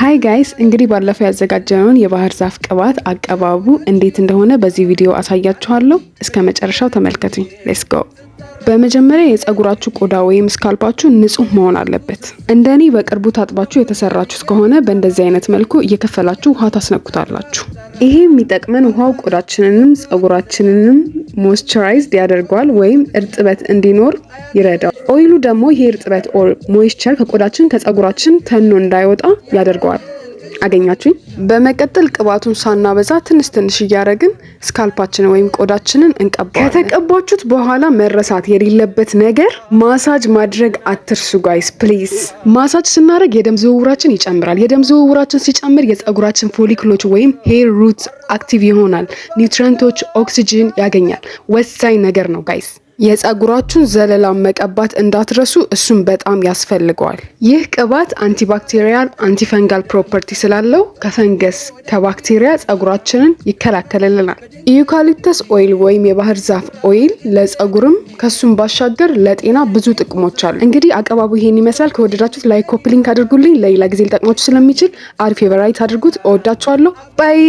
ሃይ ጋይስ እንግዲህ ባለፈው ያዘጋጀነውን የባህር ዛፍ ቅባት አቀባቡ እንዴት እንደሆነ በዚህ ቪዲዮ አሳያችኋለሁ። እስከ መጨረሻው ተመልከቱኝ። ሌትስ ጎ። በመጀመሪያ የፀጉራችሁ ቆዳ ወይም ስካልፓችሁ ንጹህ መሆን አለበት። እንደኔ በቅርቡ ታጥባችሁ የተሰራችሁት ከሆነ በእንደዚህ አይነት መልኩ እየከፈላችሁ ውሃ ታስነኩታላችሁ። ይሄ የሚጠቅመን ውሃው ቆዳችንንም ፀጉራችንንም ሞይስቸራይዝድ ያደርገዋል ወይም እርጥበት እንዲኖር ይረዳል። ኦይሉ ደግሞ ይሄ እርጥበት ኦር ሞይስቸር ከቆዳችን ከፀጉራችን ተኖ እንዳይወጣ ያደርገዋል። አገኛችሁኝ? በመቀጠል ቅባቱን ሳናበዛ ትንሽ እያደረግን ስካልፓችንን ወይም ቆዳችንን እንቀባዋለን። ከተቀባችሁት በኋላ መረሳት የሌለበት ነገር ማሳጅ ማድረግ አትርሱ ጋይስ ፕሊዝ። ማሳጅ ስናደርግ የደም ዝውውራችን ይጨምራል። የደም ዝውውራችን ሲጨምር የፀጉራችን ፎሊክሎች ወይም ሄር ሩት አክቲቭ ይሆናል። ኒውትሪየንቶች፣ ኦክሲጅን ያገኛል። ወሳኝ ነገር ነው ጋይስ። የፀጉራችሁን ዘለላ መቀባት እንዳትረሱ፣ እሱም በጣም ያስፈልገዋል። ይህ ቅባት አንቲባክቴሪያል አንቲፈንጋል ፕሮፐርቲ ስላለው ከፈንገስ ከባክቴሪያ ፀጉራችንን ይከላከልልናል። ዩካሊፕተስ ኦይል ወይም የባህር ዛፍ ኦይል ለፀጉርም ከሱም ባሻገር ለጤና ብዙ ጥቅሞች አሉ። እንግዲህ አቀባቡ ይሄን ይመስላል። ከወደዳችሁት ላይክ ኮፒ ሊንክ አድርጉልኝ። ለሌላ ጊዜ ሊጠቅማችሁ ስለሚችል አሪፍ የቨራይት አድርጉት። እወዳችኋለሁ። ባይ